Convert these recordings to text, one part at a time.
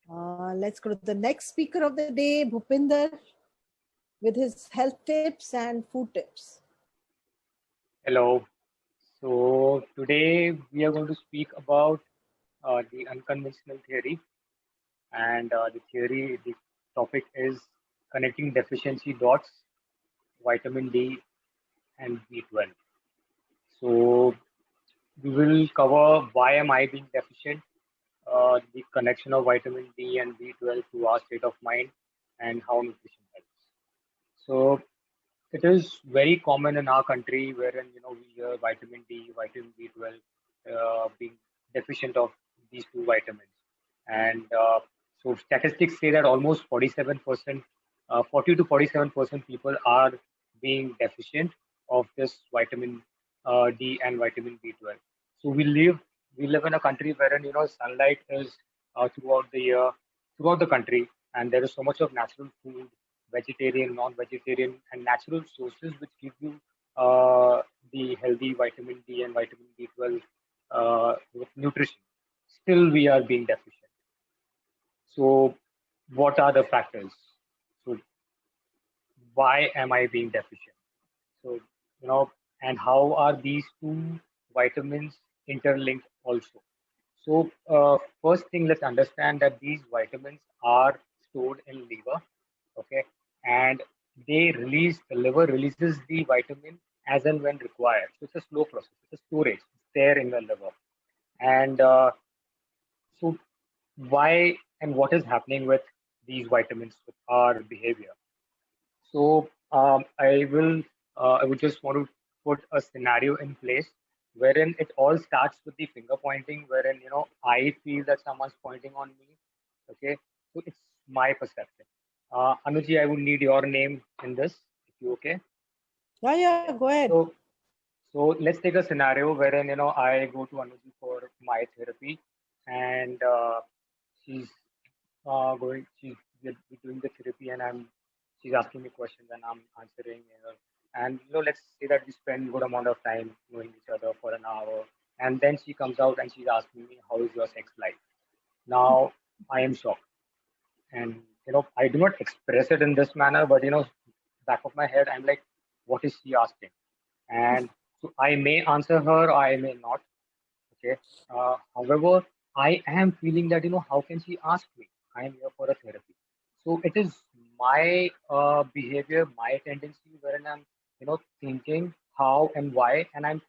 Let's go to the next speaker of the day, Bhupinder, with his health tips and food tips. Hello. So today we are going to speak about the unconventional theory, and the topic is connecting deficiency dots, vitamin D and B12. So we will cover why am I being deficient, the connection of vitamin D and B12 to our state of mind, and how nutrition helps. So it is very common in our country wherein we hear vitamin D, vitamin B12 being deficient of these two vitamins, and so statistics say that almost 47%, 40 to 47% people are being deficient of this vitamin D and vitamin B12. So we live in a country wherein sunlight is throughout the year, throughout the country, and there is so much of natural food, vegetarian, non-vegetarian, and natural sources which give you the healthy vitamin D and vitamin B12 with nutrition. Still, we are being deficient. So, what are the factors? So, why am I being deficient? So, and how are these two vitamins interlinked also? So, first thing, let's understand that these vitamins are stored in liver, okay, and the liver releases the vitamin as and when required. So it's a slow process. It's a storage. It's there in the liver, and so why and what is happening with these vitamins with our behavior? So I would just want to put a scenario in place wherein it all starts with the finger pointing, wherein I feel that someone's pointing on me. Okay, so it's my perception. Anuji, I would need your name in this, if you okay. Yeah, go ahead. So let's take a scenario wherein I go to Anuji for my therapy, and she's we're doing the therapy, and she's asking me questions, and I'm answering. And let's say that we spend good amount of time knowing each other for an hour, and then she comes out and she's asking me, "How is your sex life?" Now I am shocked, and I do not express it in this manner, but back of my head, I'm like, what is she asking? And so I may answer her, I may not. Okay. However, I am feeling that how can she ask me? I am here for a therapy. So it is my behavior, my tendency, wherein I'm thinking how and why, and I'm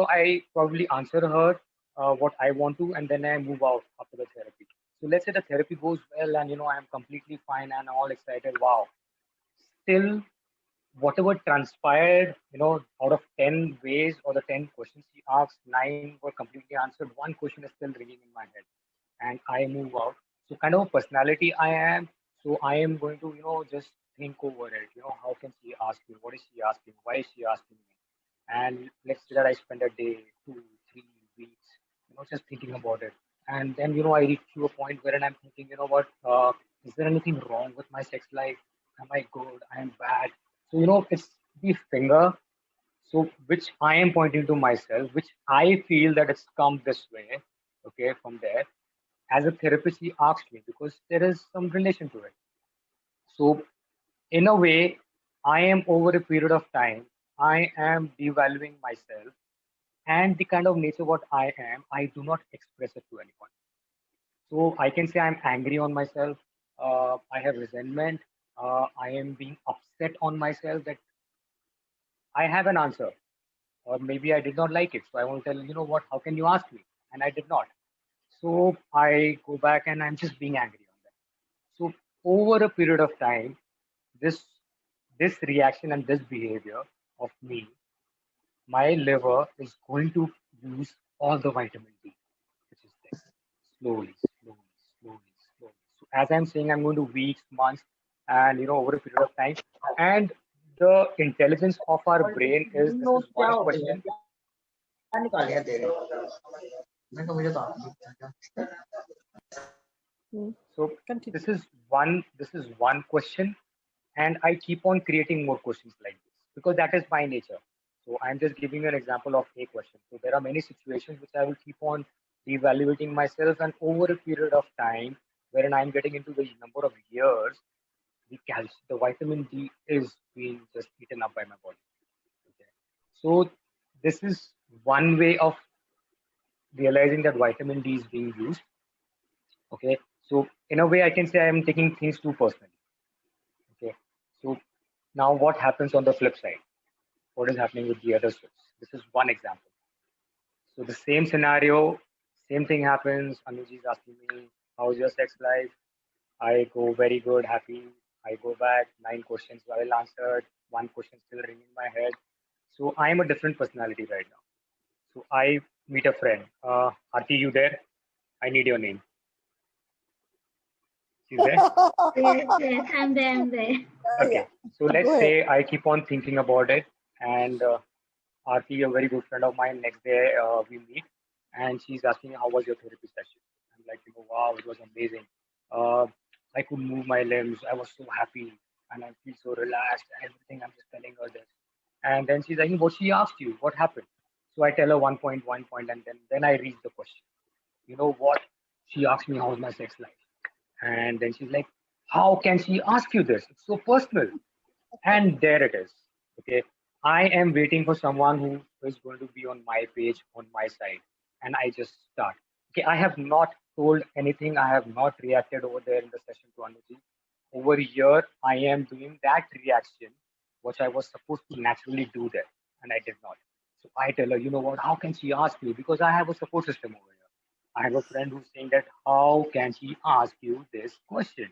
I probably answer her what I want to, and then I move out after the therapy. So let's say the therapy goes well, and I'm completely fine and all excited. Wow. Still, whatever transpired, out of 10 ways or the 10 questions she asked, 9 were completely answered. One question is still ringing in my head, and I move out. So kind of a personality I am. So I am going to, just think over it. How can she ask me? What is she asking? Why is she asking me? And let's say that I spend a day, 2, 3 weeks, just thinking about it. And then, I reach to a point where I'm thinking, what, is there anything wrong with my sex life? Am I good? I am bad. So, it's the finger, so which I am pointing to myself, which I feel that it's come this way, okay, from there. As a therapist, he asked me because there is some relation to it. So, in a way, I am over a period of time, I am devaluing myself and the kind of nature what I am, I do not express it to anyone. So I can say I'm angry on myself. I have resentment. I am being upset on myself that I have an answer, or maybe I did not like it. So I want to tell, what, how can you ask me? And I did not. So I go back and I'm just being angry on them. So over a period of time, this reaction and this behavior of me, my liver is going to use all the vitamin D, which is there, slowly. So as I'm saying, I'm going to weeks, months, and over a period of time. And the intelligence of our brain is this is one question. So this is one question, and I keep on creating more questions like this because that is my nature. So I'm just giving you an example of a question. So there are many situations which I will keep on evaluating myself, and over a period of time, wherein I'm getting into the number of years the vitamin D is being just eaten up by my body. Okay. So this is one way of realizing that vitamin D is being used. Okay. So in a way, I can say I'm taking things too personally. Okay. So now what happens on the flip side? What is happening with the other strips? This is one example. So the same scenario, same thing happens. Anuji is asking me, how's your sex life? I go very good, happy. I go back, 9 questions well answered, one question still ringing in my head. So I am a different personality right now. So I meet a friend. Aarti, you there? I need your name. She's there? Yes, I'm there. Okay. Yeah. So let's Go ahead. say I keep on thinking about it, and Aarti, a very good friend of mine, next day we meet, and she's asking me, how was your therapy session? I'm like, wow, it was amazing. Uh, I could move my limbs. I was so happy, and I feel so relaxed and everything. I'm just telling her this. And then she's like, what she asked you? What happened? So I tell her one point, and then I read the question. You know what? She asked me, how's my sex life? And then she's like, how can she ask you this? It's so personal. And there it is. Okay. I am waiting for someone who is going to be on my page, on my side. And I just start. Okay. I have not told anything. I have not reacted over there in the session to Anuji. Over here, I am doing that reaction, which I was supposed to naturally do there. And I did not. So I tell her, you know what? How can she ask me? Because I have a support system over here. I have a friend who's saying that, how can she ask you this question?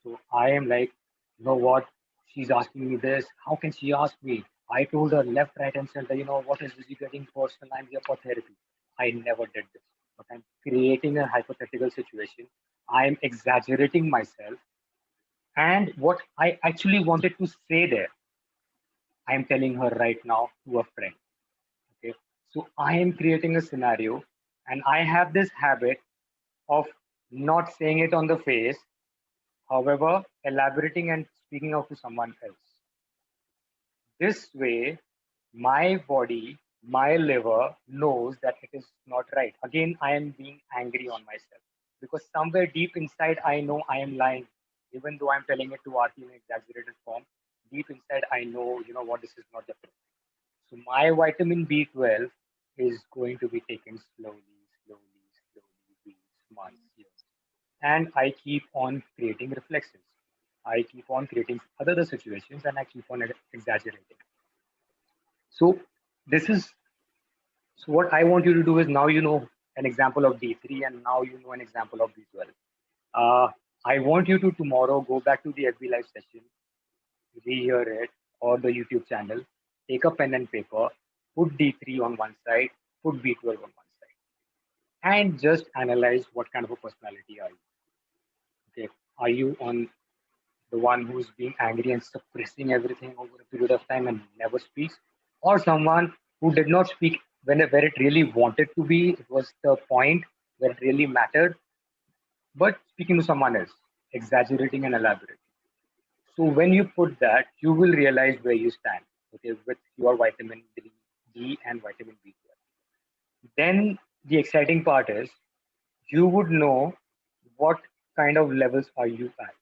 So I am like, you know what? She's asking me this. How can she ask me? I told her left, right, and center, what is this? You're getting personal. I'm here for therapy. I never did this. But I'm creating a hypothetical situation. I'm exaggerating myself. And what I actually wanted to say there, I'm telling her right now to a friend. Okay. So I am creating a scenario, and I have this habit of not saying it on the face, however, elaborating and speaking out to someone else. This way, my body, my liver knows that it is not right. Again, I am being angry on myself because somewhere deep inside, I know I am lying. Even though I'm telling it to Aarti in exaggerated form, deep inside, I know, what, this is not the truth. So my vitamin B12 is going to be taken slowly, weeks, months, years. And I keep on creating reflexes. I keep on creating other situations, and I keep on exaggerating. So this is so what I want you to do is, now you know an example of D3, and now you know an example of B12. I want you to tomorrow go back to the FB Live session, rehear it, or the YouTube channel, take a pen and paper, put D3 on one side, put B12 on one side, and just analyze what kind of a personality are you. Okay, are you on the one who's being angry and suppressing everything over a period of time and never speaks, or someone who did not speak where it really wanted to be, it was the point where it really mattered, but speaking to someone else, exaggerating and elaborating. So when you put that, you will realize where you stand, okay, with your vitamin D and vitamin B12. Then the exciting part is you would know what kind of levels are you at.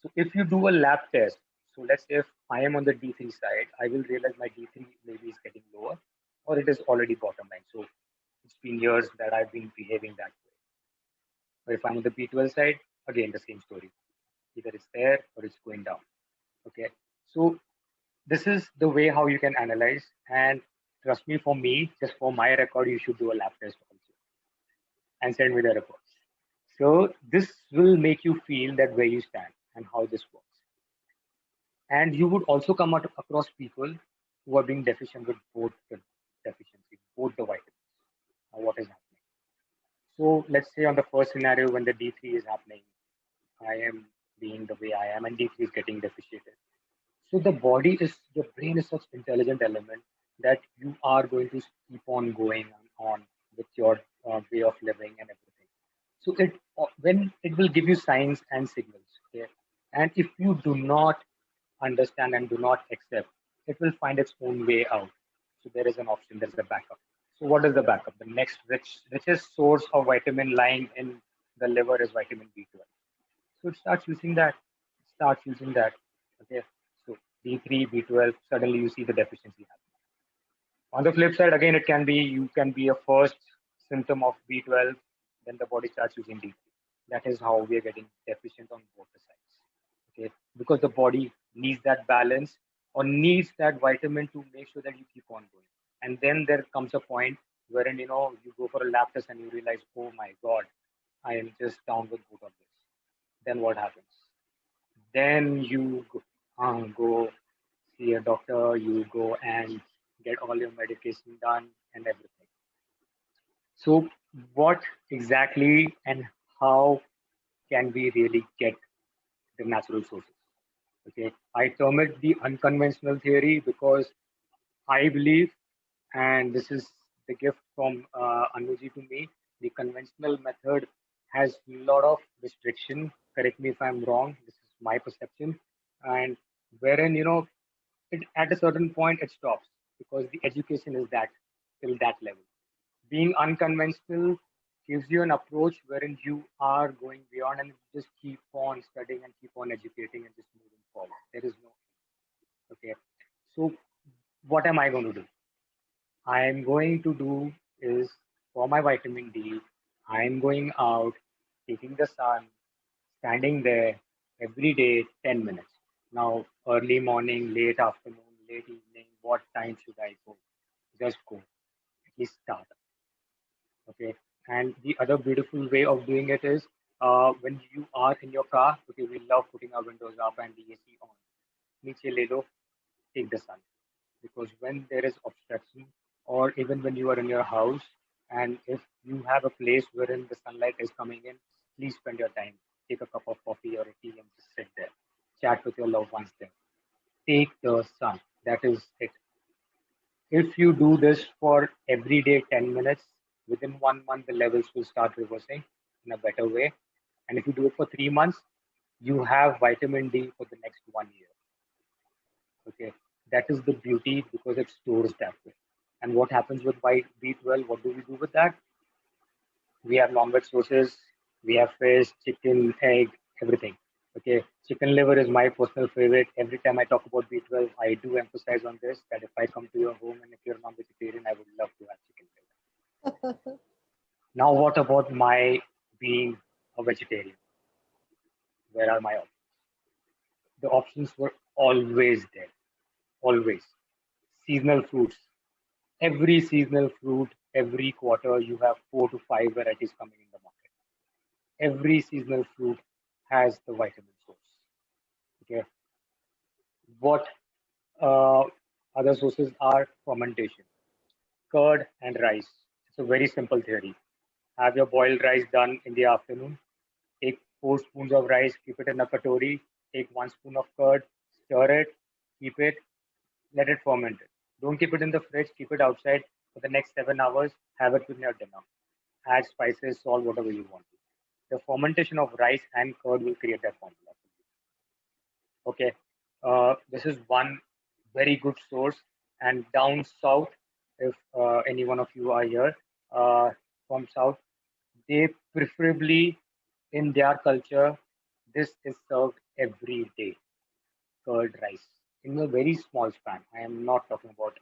So if you do a lab test, so let's say if I am on the D3 side, I will realize my D3 maybe is getting lower, or it is already bottom line. So it's been years that I've been behaving that way. But if I'm on the B12 side, again, the same story. Either it's there or it's going down. Okay. So this is the way how you can analyze. And trust me, for me, just for my record, you should do a lab test also and send me the reports. So this will make you feel that where you stand and how this works. And you would also come across people who are being deficient with both the deficiency, both the vitamins. Now, what is happening? So let's say on the first scenario, when the D3 is happening, I am being the way I am, and D3 is getting deficiated. So the brain is such intelligent element that you are going to keep on going on with your way of living and everything. So it will give you signs and signals. Okay? And if you do not understand and do not accept, it will find its own way out. So there is an option, there is a backup. So what is the backup? The next richest source of vitamin lying in the liver is vitamin B12. So it starts using that. Okay. So B3, B12, suddenly you see the deficiency happen. On the flip side, again, you can be a first symptom of B12, then the body starts using D3. That is how we are getting deficient on both the sides. Okay, because the body needs that balance or needs that vitamin to make sure that you keep on going. And then there comes a point wherein you go for a lab test and you realize, oh my God, I am just down with both of this. Then what happens? Then you go see a doctor, you go and get all your medication done and everything. So, what exactly and how can we really get the natural sources? Okay, I term it the unconventional theory because I believe, and this is the gift from Anuji to me, the conventional method has a lot of restriction. Correct me if I'm wrong. This is my perception, and wherein at a certain point it stops because the education is that till that level. Being unconventional gives you an approach wherein you are going beyond and just keep on studying and keep on educating and just moving forward. There is no okay. So what am I going to do? I am going to do is for my vitamin D, I am going out, taking the sun, standing there every day 10 minutes. Now, early morning, late afternoon, late evening, what time should I go? Just go. At least start. Okay. And the other beautiful way of doing it is when you are in your car, okay, we love putting our windows up and the AC on. Niche le lo, take the sun. Because when there is obstruction, or even when you are in your house, and if you have a place wherein the sunlight is coming in, please spend your time. Take a cup of coffee or a tea and just sit there. Chat with your loved ones there. Take the sun. That is it. If you do this for every day 10 minutes, within 1 month, the levels will start reversing in a better way. And if you do it for 3 months, you have vitamin D for the next 1 year. Okay, that is the beauty because it stores that way. And what happens with B12? What do we do with that? We have non-veg sources. We have fish, chicken, egg, everything. Okay, chicken liver is my personal favorite. Every time I talk about B12, I do emphasize on this that if I come to your home and if you're non-vegetarian, I would love to have chicken liver. Now, what about my being a vegetarian? Where are my options? The options were always there, always. Seasonal fruits. Every seasonal fruit, every quarter, you have 4 to 5 varieties coming in the market. Every seasonal fruit has the vitamin source. Okay. What other sources are? Fermentation, curd and rice. It's a very simple theory. Have your boiled rice done in the afternoon. Take 4 spoons of rice, keep it in a katori. Take 1 spoon of curd, stir it, keep it, let it ferment it. Don't keep it in the fridge, keep it outside for the next 7 hours. Have it with your dinner. Add spices, salt, whatever you want. The fermentation of rice and curd will create that formula. Okay, this is one very good source. And down south, if any one of you are here from south, they preferably in their culture, this is served every day. Curd rice in a very small span. I am not talking about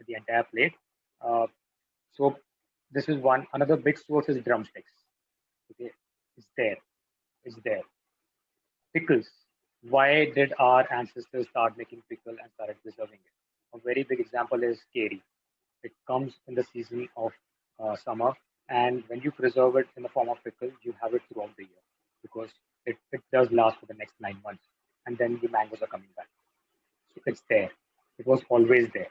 the entire plate. So this is one. Another big source is drumsticks. Okay, it's there. It's there. Pickles. Why did our ancestors start making pickle and started preserving it? A very big example is keri. It comes in the season of summer, and when you preserve it in the form of pickle, you have it throughout the year because it does last for the next 9 months, and then the mangoes are coming back. So it's there. It was always there.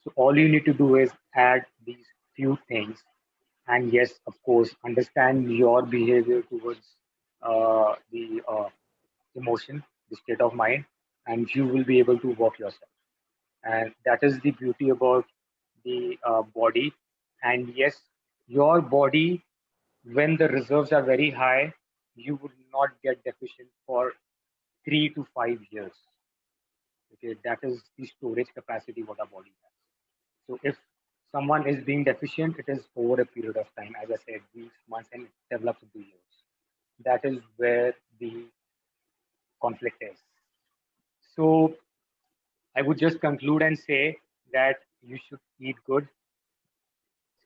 So all you need to do is add these few things, and yes, of course, understand your behavior towards the emotion, the state of mind, and you will be able to walk yourself. And that is the beauty about the body. And yes, your body, when the reserves are very high, you would not get deficient for 3 to 5 years. Okay, that is the storage capacity what our body has. So if someone is being deficient, it is over a period of time, as I said, weeks, months, and it develops into years. That is where the conflict is. So I would just conclude and say that you should eat good,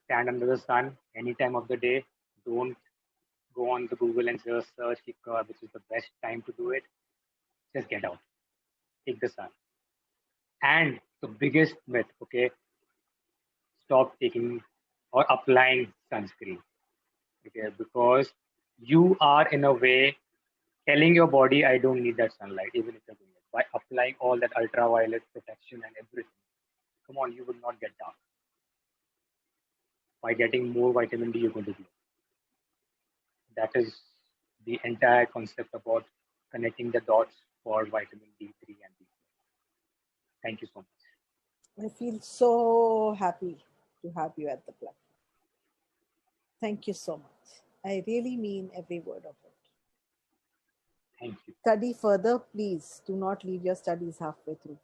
stand under the sun any time of the day. Don't go on the Google and just search which is the best time to do it. Just get out, take the sun. And the biggest myth, okay, stop taking or applying sunscreen, okay, because you are in a way telling your body, I don't need that sunlight, even if you're doing it. By applying all that ultraviolet protection and everything, come on, you will not get dark. By getting more vitamin D, you're going to glow. That is the entire concept about connecting the dots for vitamin D3 and D4. Thank you so much. I feel so happy to have you at the platform. Thank you so much. I really mean every word of it. Thank you. Study further, please. Do not leave your studies halfway through.